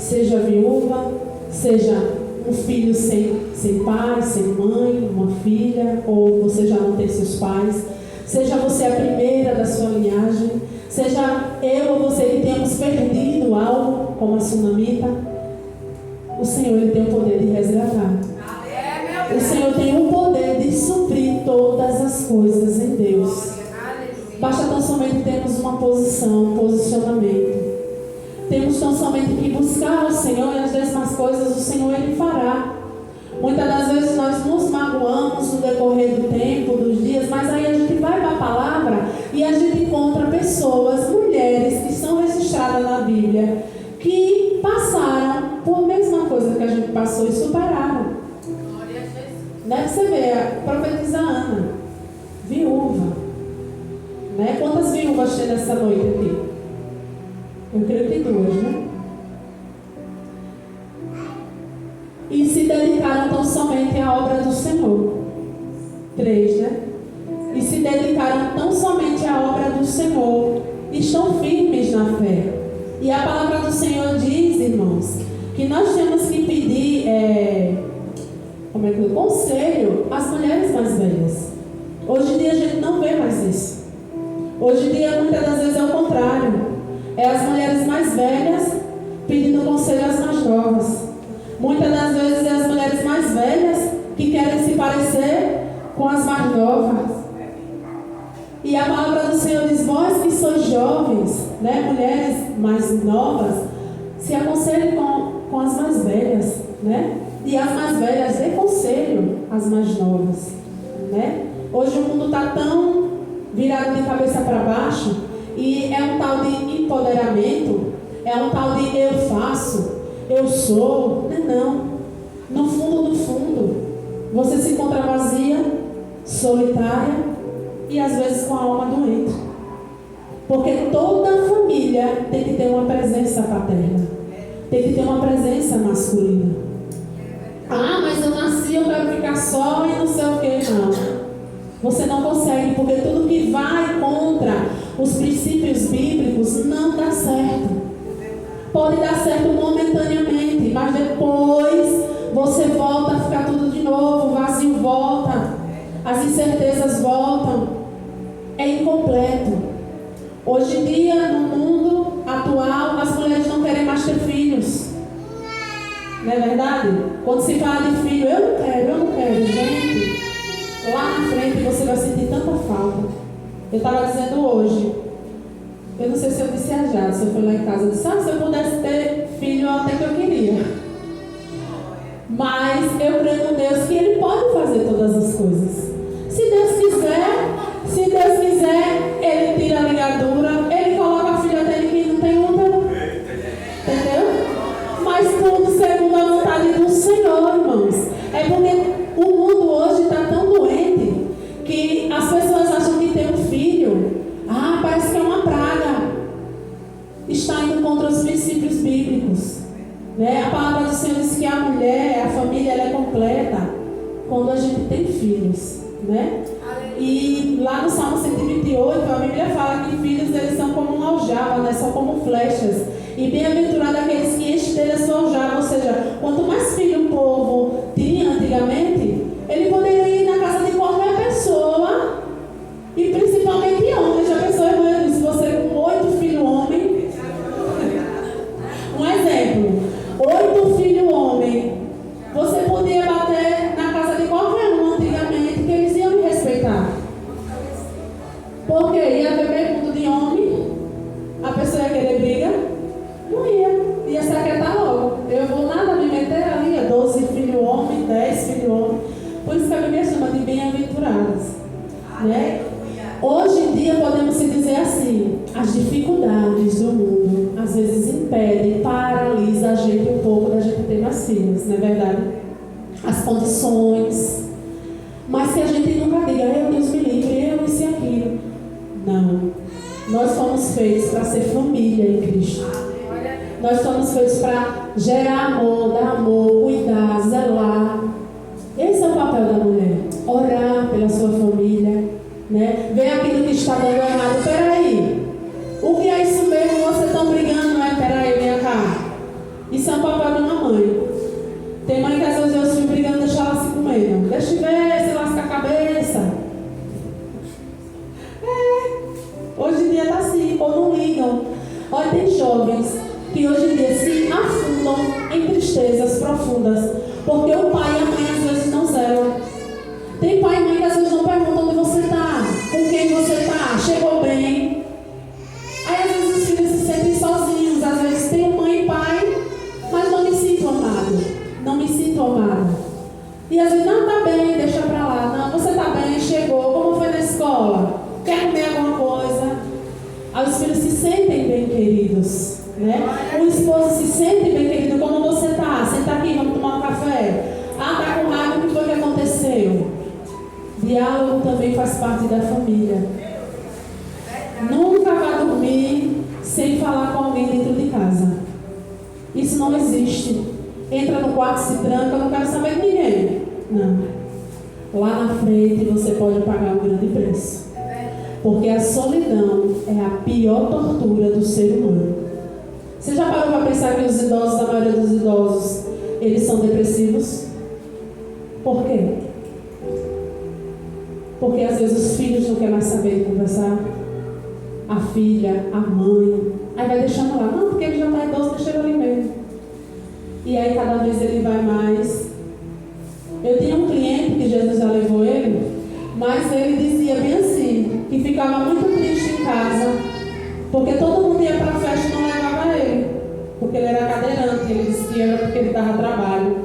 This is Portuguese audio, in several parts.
seja viúva, seja um filho sem pai, sem mãe, uma filha, ou você já não tem seus pais, seja você a primeira da sua linhagem, seja eu ou você que tenhamos perdido algo, como a sunamita, o Senhor ele tem o poder de resgatar. O Senhor tem o poder de suprir todas as coisas em Deus. Basta tão somente termos uma posição, um posicionamento. Temos tão somente que buscar o Senhor e as demais coisas o Senhor ele fará. Muitas das vezes nós nos magoamos no decorrer do tempo, dos dias, mas aí a gente vai para a palavra e a gente encontra pessoas, mulheres que são registradas na Bíblia, que passaram por a mesma coisa que a gente passou e superaram. Deve você ver, a profetisa Ana, viúva. Né? Quantas viúvas tem nessa noite aqui? Eu creio que 2, né? E se dedicaram tão somente à obra do Senhor. 3, né? E se dedicaram tão somente à obra do Senhor. Estão firmes na fé. E a palavra do Senhor diz, irmãos, que nós temos que pedir conselho às mulheres mais velhas. Hoje em dia a gente não vê mais isso. Hoje em dia, muitas das vezes é o contrário. É as mulheres mais velhas pedindo conselho às mais novas. Muitas das vezes é as mulheres mais velhas que querem se parecer com as mais novas. E a palavra do Senhor diz: vós que sois jovens, né, mulheres mais novas, se aconselhem com as mais velhas, né? E as mais velhas dê conselho às mais novas, né? Hoje o mundo está tão virado de cabeça para baixo, e é um tal de empoderamento, é um tal de eu faço, eu sou. Não. No fundo do fundo, você se encontra vazia, solitária e às vezes com a alma doente. Porque toda família tem que ter uma presença paterna, tem que ter uma presença masculina. Ah, mas eu nasci, eu quero ficar só e não sei o que. Não. Você não consegue, porque tudo que vai contra os princípios bíblicos não dá certo. Pode dar certo momentaneamente, mas depois você volta a ficar tudo de novo, o vazio volta, as incertezas voltam. É incompleto. Hoje em dia, no mundo atual, as mulheres não querem mais ter filhos. Não é verdade? Quando se fala de filho, eu não quero, gente. Lá na frente você vai sentir tanta falta. Eu estava dizendo hoje, eu não sei se eu disse a Jade, se eu fui lá em casa, eu disse, se eu pudesse ter filho, até que eu queria. Mas eu creio em Deus que Ele pode fazer todas as coisas. Se Deus quiser, Ele tira a ligadura, Ele coloca a filha dele que não tem útero. Entendeu? Mas tudo segundo a vontade do Senhor, irmãos. É porque o mundo hoje está tão doente que as pessoas acham que ter um filho, parece que é uma praga. Está indo contra os princípios bíblicos. Né? A palavra do Senhor diz que a mulher, a família, ela é completa quando a gente tem filhos. Né? E lá no Salmo 128, a Bíblia fala que filhos eles são como uma aljava, né? São como flechas. E bem-aventurado aqueles que enchem dele a sua aljava. Ou seja, quanto mais filho o povo tinha antigamente, ele poderia ir na casa de qualquer pessoa, e principalmente homens. Já pensou, irmão, se você com 8 filhos homens, um exemplo, 8 filhos homens, você podia bater na casa de qualquer um antigamente, que eles iam lhe respeitar. Porque ia haver pergunta de homem, a pessoa ia querer briga, não ia se aquietar logo. Eu vou nada me meter ali, 12 filhos homens, 10 filhos homens. Por isso que a Bíblia chama de bem-aventuradas. Né? Hoje em dia podemos se dizer assim, as dificuldades do mundo às vezes impedem, paralisam a gente um pouco da gente ter mais filhos, não é verdade? As condições, mas que a gente nunca diga, Deus me livre, eu isso e aquilo. Não, nós fomos feitos para ser família em Cristo. Nós somos feitos para gerar amor, dar amor, cuidar, zelar. Esse é o papel da mulher. Orar pela sua família, né? Ver aquilo que está dando errado. Peraí, o que é isso mesmo? Vocês estão brigando, né? Peraí, vem cá. Isso é um papel de uma mãe. Tem mãe que às vezes eu estou brigando, deixa ela se comendo. Deixa eu ver, se lasca a cabeça. Hoje em dia está assim, ou não ligam. Olha, tem jovens que hoje em dia se afundam em tristezas profundas, porque o pai e a mãe às vezes não zelam. Tem pai e mãe que às vezes não perguntam onde você está, com quem você está, chegou bem. Aí às vezes os filhos se sentem sozinhos, às vezes tem mãe e pai, mas não me sinto amado, não me sinto amada. E às vezes, não, tá bem, deixa pra lá, não, você tá bem, chegou, como foi na escola? Quer comer alguma coisa? Aí os filhos se sentem bem queridos, né? O esposo se sente bem querido, como você tá? Senta aqui, vamos tomar um café. Ah, tá com raiva, o que foi que aconteceu? Diálogo também faz parte da família. Nunca vá dormir sem falar com alguém dentro de casa. Isso não existe. Entra no quarto, se tranca, eu não quero saber de ninguém. Não. Lá na frente você pode pagar um grande preço. Porque a solidão é a pior tortura do ser humano. Você já parou para pensar que os idosos, a maioria dos idosos, eles são depressivos? Por quê? Porque às vezes os filhos não querem mais saber de conversar. A filha, a mãe. Aí vai deixando lá. Não, porque ele já está idoso, deixa ele ali mesmo. E aí cada vez ele vai mais. Eu tinha um cliente que Jesus já levou ele, mas ele dizia bem assim, que ficava muito triste em casa, porque todo mundo ia para a festa e não levava ele, porque ele era cadeirante. Ele disse que era porque ele dava trabalho.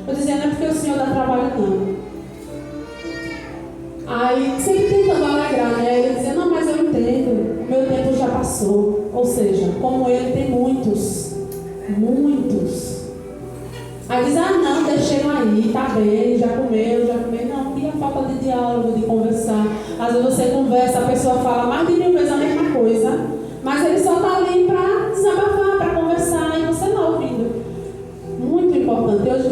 Eu dizia, não é porque o senhor dá trabalho não. Aí sempre tentando alegrar, né? Ele dizia, não, mas eu entendo, meu tempo já passou. Ou seja, como ele tem muitos. Aí diz, ah não, deixei ele aí, tá bem, já comeu. Não, e a falta de diálogo, de conversar. Às vezes você conversa, a pessoa fala mais de 1000 vezes a mesma coisa, mas ele só tá ali para desabafar, para conversar, e você não ouvindo. Muito importante. Hoje,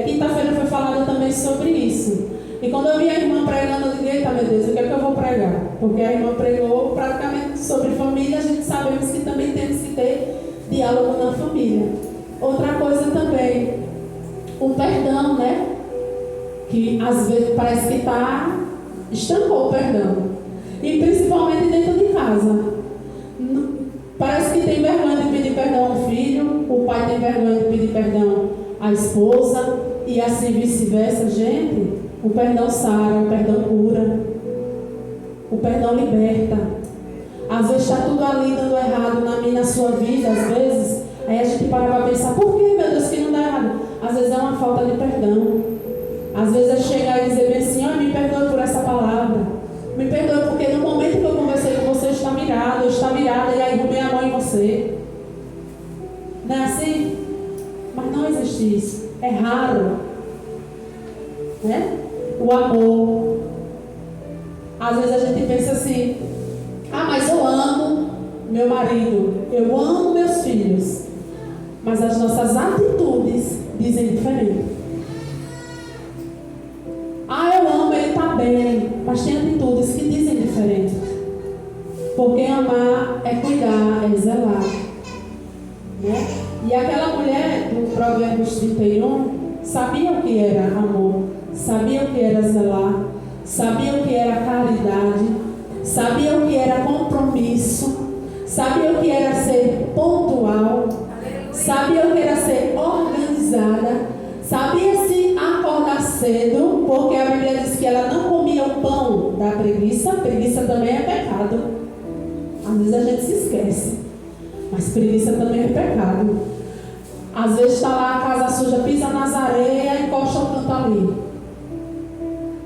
quinta-feira foi falada também sobre isso. E quando eu vi a irmã pregando, eu digo, eita meu Deus, o que é que eu vou pregar? Porque a irmã pregou praticamente sobre família, a gente sabemos que também temos que ter diálogo na família. Outra coisa também, o perdão, né? Que às vezes parece que estancou o perdão. E principalmente dentro de casa. Parece que tem vergonha de pedir perdão ao filho, o pai tem vergonha de pedir perdão à esposa, e assim vice-versa. Gente, o perdão sara, o perdão cura, o perdão liberta. Às vezes está tudo ali dando errado na sua vida, às vezes, aí a gente para pensar, por que, meu Deus, que não dá errado? Às vezes é uma falta de perdão. Às vezes é chegar e dizer bem assim, me perdoe por essa palavra. Me perdoe porque no momento que eu conversei com você, eu estava virada, e aí arrumei a mão em você. Não é assim? Mas não existe isso. É raro. Né? O amor. Às vezes a gente pensa assim, mas eu amo meu marido, eu amo meus filhos. Mas as nossas atitudes dizem diferente. Eu amo, ele está bem, mas tem atitudes que dizem diferente. Porque amar é cuidar, é zelar. Né? E aquela mulher do Provérbios 31 sabia o que era amor, sabia o que era zelar, sabia o que era caridade, sabia o que era compromisso, sabia o que era ser pontual, sabia o que era ser organizada, sabia se acordar cedo, porque a Bíblia diz que ela não comia o pão da preguiça. Preguiça também é pecado. Às vezes a gente se esquece, mas preguiça também é pecado. Às vezes está lá a casa suja, pisa nas areias e encosta o canto ali.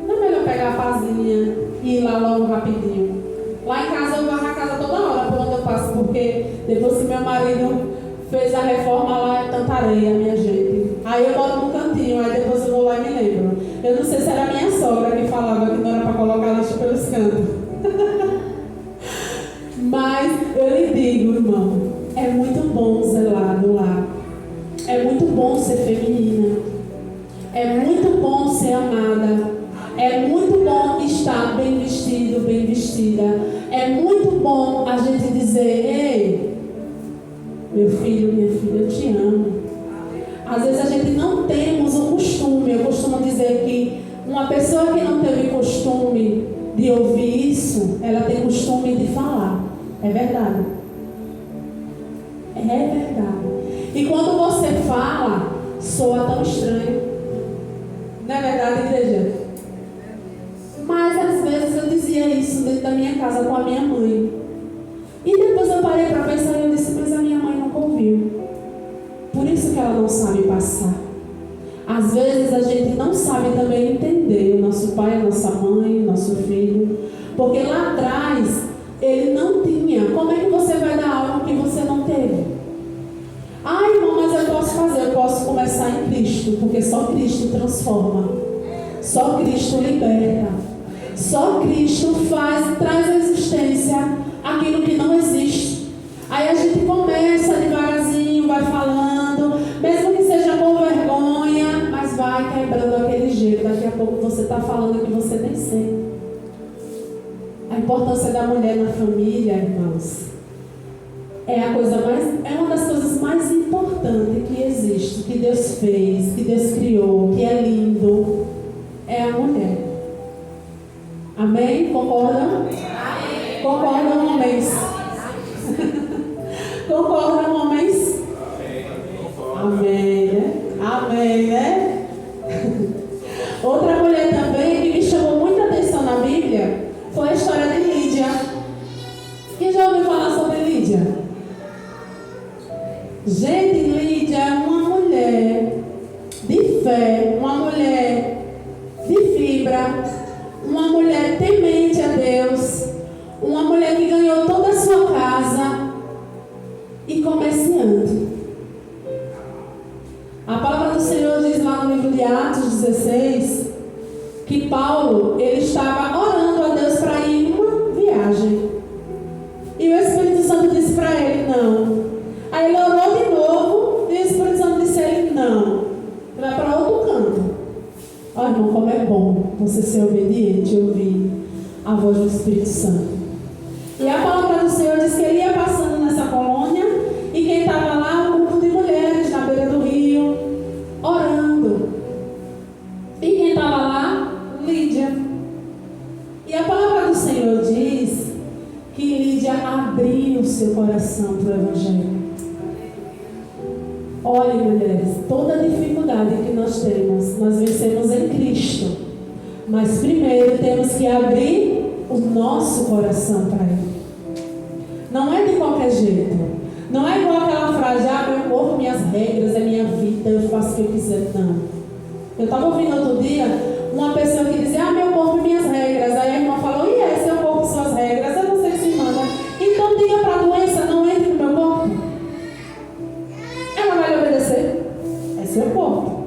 Não é melhor pegar a pazinha e ir lá logo rapidinho? Lá em casa eu varro a casa toda hora por onde eu passo, porque depois que meu marido fez a reforma lá, é tanta areia, minha gente. Aí eu boto no cantinho, aí depois eu vou lá e me lembro. Eu não sei se era a minha sogra que falava que não era para colocar lixo pelos cantos. Mas eu lhe digo, irmão, é muito bom zelar do lar. É muito bom ser feminina. É muito bom ser amada. É muito bom estar bem vestido, bem vestida. É muito bom a gente dizer, ei, meu filho, minha filha, eu te amo. Às vezes a gente não temos o costume. Eu costumo dizer que uma pessoa que não teve costume de ouvir isso, ela tem costume de falar. É verdade. É verdade. E quando você fala, soa tão estranho. Não é verdade, igreja? Mas às vezes eu dizia isso dentro da minha casa com a minha mãe. E depois eu parei para pensar e eu disse, mas a minha mãe nunca ouviu. Por isso que ela não sabe passar. Às vezes a gente não sabe também entender o nosso pai, a nossa mãe, o nosso filho. Porque lá atrás ele não tinha. Como é que você vai dar algo que você não teve? Ah, irmão, mas eu posso fazer. Eu posso começar em Cristo. Porque só Cristo transforma. Só Cristo liberta. Só Cristo traz à existência aquilo que não existe. Aí a gente começa devagarzinho, vai falando, mesmo que seja com vergonha, mas vai quebrando aquele jeito. Daqui a pouco você está falando que você nem sente. A importância da mulher na família, irmãos, é uma das coisas mais importantes que existe, que Deus fez, que Deus criou, que é lindo, é a mulher. Amém? Concordam? Amém. Concordam, homens? Concordam, homens? Amém, né? Amém, né? Outra mulher também que me chamou muita atenção na Bíblia foi a história de Lídia. Quem já ouviu falar sobre Lídia? Gente, Lídia é uma mulher de fé, uma mulher de fibra, uma mulher temente a Deus, uma mulher que ganhou toda a sua casa e comerciante. A palavra do Senhor diz lá no livro de Atos 16 que Paulo, ele estava orando a Deus para ir em uma viagem. E o Espírito Santo disse para ele, não. Aí ele orou de novo e o Espírito Santo disse a ele, não. Vai para outro canto. Olha, irmão, como é bom você ser obediente e ouvir a voz do Espírito Santo. E a palavra do Senhor diz que ele ia passando nessa colônia e quem estava lá, um grupo de mulheres na beira do rio, orando. E quem estava lá? Lídia. E a palavra do Senhor diz que Lídia abriu seu coração para o Evangelho. Olhem, mulheres, toda dificuldade que nós temos, nós vencemos em Cristo. Mas primeiro temos que abrir o nosso coração para Ele. Não é de qualquer jeito. Não é igual aquela frase, meu corpo, minhas regras, é minha vida, eu faço o que eu quiser. Não. Eu estava ouvindo outro dia uma pessoa que dizia, meu corpo, minhas regras. Aí a irmã falou, e seu corpo, suas regras? Eu não sei se manda. Então diga para a doença, não entre no meu corpo. Ela vai lhe obedecer. É seu corpo.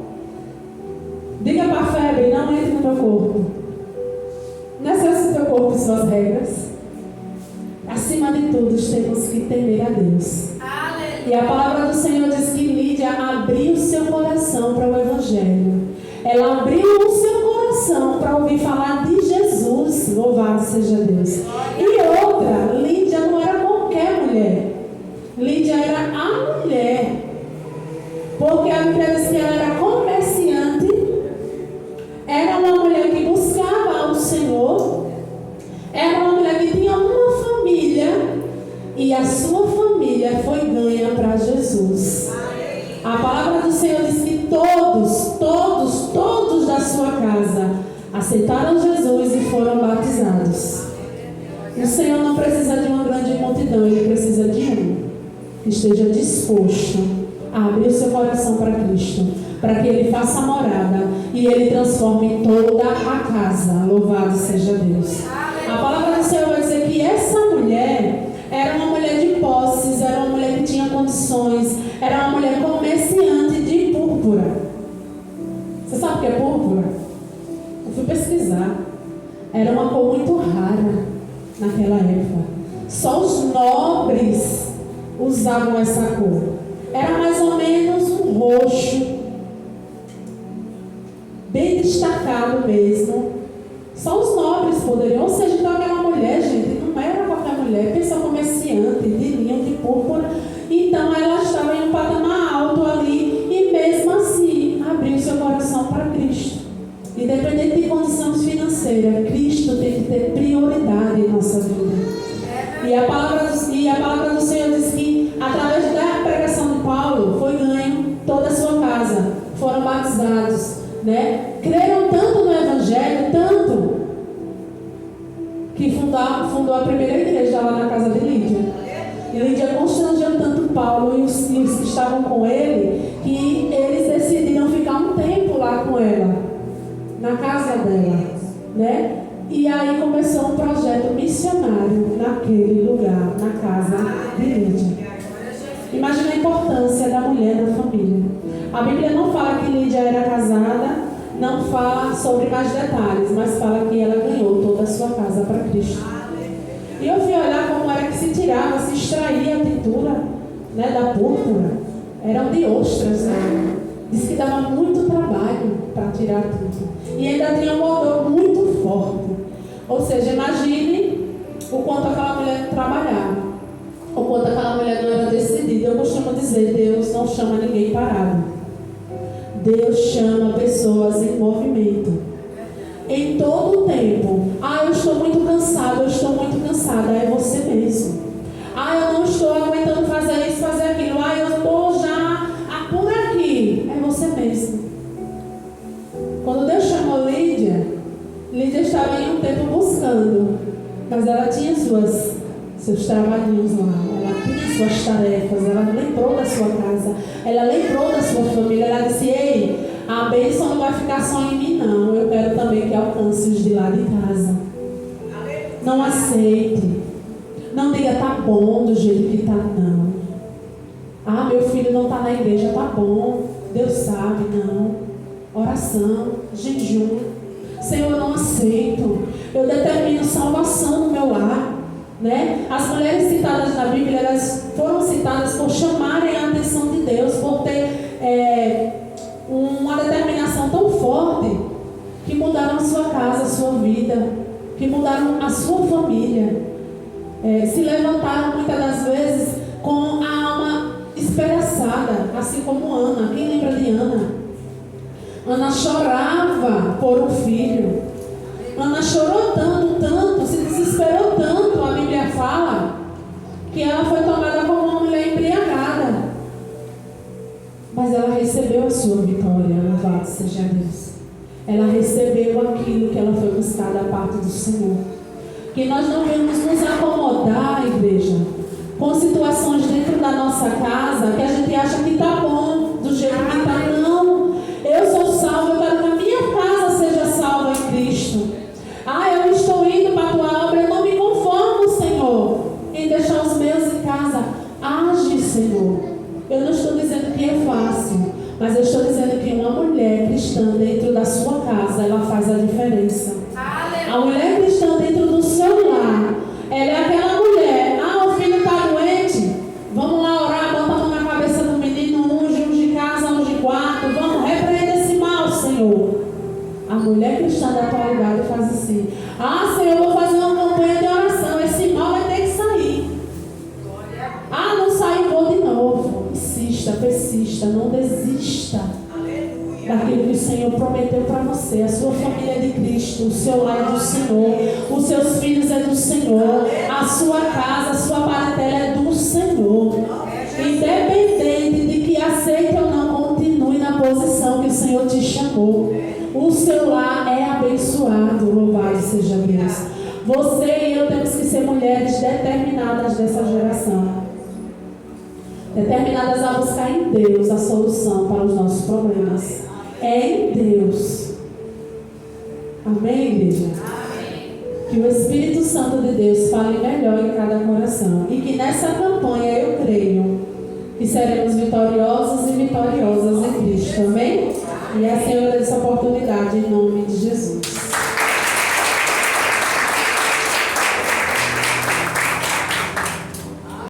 Diga para a febre, não entre no meu corpo. Não é seu corpo e suas regras. Acima de tudo, temos que temer a Deus. Aleluia. E a palavra do Senhor diz que Lídia abriu seu coração para o Evangelho. Ela abriu o seu coração para ouvir falar de Jesus. Louvado seja Deus. E outra, Lídia não era qualquer mulher. Lídia era a mulher. Porque a Bíblia diz que ela era comerciante. Era uma mulher que buscava o Senhor. Era uma mulher que tinha uma família. E a sua família foi ganha para Jesus. A palavra do Senhor diz que todos da sua casa aceitaram Jesus e foram batizados. O Senhor não precisa de uma grande multidão, Ele precisa de um que esteja disposto a abrir o seu coração para Cristo, para que Ele faça morada e Ele transforme toda a casa. Louvado seja Deus. A palavra do Senhor vai dizer que essa mulher era uma mulher de posses, era uma mulher que tinha condições, era uma mulher comerciante de púrpura. Você sabe o que é púrpura? Eu fui pesquisar. Era uma cor muito rara naquela época. Só os nobres usavam essa cor. Era mais ou menos um roxo, bem destacado mesmo. Só os nobres poderiam. Ou seja, então aquela mulher, gente, não era qualquer mulher. Pensa comerciante, de linho, de púrpura. Então ela estava em um patamar alto ali. E mesmo financeira, Cristo tem que ter prioridade em nossa vida. E a palavra do Senhor diz que, através da pregação de Paulo, foi ganho toda a sua casa. Foram batizados, né? Creram tanto no Evangelho, tanto, que fundou a primeira igreja lá na casa de Lídia. E Lídia constrangeu tanto Paulo e os que estavam com ele, que eles decidiram ficar um tempo lá com ela, na casa dela, né? E aí começou um projeto missionário naquele lugar, na casa de Lídia. Imagina a importância da mulher na família. A Bíblia não fala que Lídia era casada, não fala sobre mais detalhes, mas fala que ela ganhou toda a sua casa para Cristo. E eu fui olhar como era que se tirava, se extraía a tintura, né, da púrpura. Eram de ostras, né? Diz que dava muito trabalho para tirar tudo. E ainda tinha um odor muito forte. Ou seja, imagine o quanto aquela mulher trabalhava. O quanto aquela mulher não era decidida. Eu costumo dizer, Deus não chama ninguém parado. Deus chama pessoas em movimento. Em todo o tempo. Eu estou muito cansado, eu estou muito cansada. É você mesmo. Eu não estou aguentando fazer isso, fazer aquilo. Eu estou já por aqui. É você mesmo. Quando Deus chamou Lídia estava em um tempo buscando. Mas ela tinha seus trabalhinhos lá. Ela tinha suas tarefas. Ela lembrou da sua casa. Ela lembrou da sua família. Ela disse, ei, a bênção não vai ficar só em mim, não. Eu quero também que alcance os de lá de casa. Não aceite. Não diga, tá bom do jeito que tá, não. Meu filho não tá na igreja, tá bom. Deus sabe, não. Oração, jejum. Senhor, eu não aceito. Eu determino salvação no meu lar. Né? As mulheres citadas na Bíblia, elas foram citadas por chamarem a atenção de Deus, por ter uma determinação tão forte que mudaram a sua casa, a sua vida, que mudaram a sua família. Se levantaram muitas das vezes com a alma espedaçada, assim como Ana. Quem lembra de Ana? Ana chorava por um filho. Ana chorou tanto, se desesperou tanto, a Bíblia fala, que ela foi tomada como uma mulher embriagada. Mas ela recebeu a sua vitória, louvado seja Deus. Ela recebeu aquilo que ela foi buscar da parte do Senhor. Que nós não devemos nos acomodar, igreja, com situações dentro da nossa casa que a gente acha que está bom, do jeito que está. Não, eu sou salva, eu quero que a minha casa seja salva em Cristo. Eu estou indo para a tua obra, eu não me conformo, Senhor, em deixar os meus em casa. Age, Senhor. Eu não estou dizendo que é fácil, mas eu estou dizendo que uma mulher cristã dentro da sua casa, ela faz a diferença. A mulher cristã dentro do seu lar, ela é aquela mulher, o filho está doente, vamos lá orar, bota a mão na cabeça do menino, unge casa, unge quarto, vamos, repreender esse mal, Senhor. A mulher cristã da atualidade faz assim, Senhor, eu vou fazer uma campanha de oração, esse mal vai ter que sair. Não sai, vou de novo. Insista, persista, não desista daquilo que o Senhor prometeu para você. A sua família é de Cristo, o seu lar é do Senhor, os seus filhos é do Senhor, a sua casa, a sua parentela é do Senhor. Independente de que aceite ou não, continue na posição que o Senhor te chamou. O seu lar é abençoado, louvado seja Deus. Você e eu temos que ser mulheres determinadas dessa geração. Determinadas a buscar em Deus a solução para os nossos problemas. É em Deus. Amém, igreja? Amém. Que o Espírito Santo de Deus fale melhor em cada coração. E que nessa campanha eu creio que seremos vitoriosos e vitoriosas em Cristo. Amém? E a Senhora dessa oportunidade em nome de Jesus.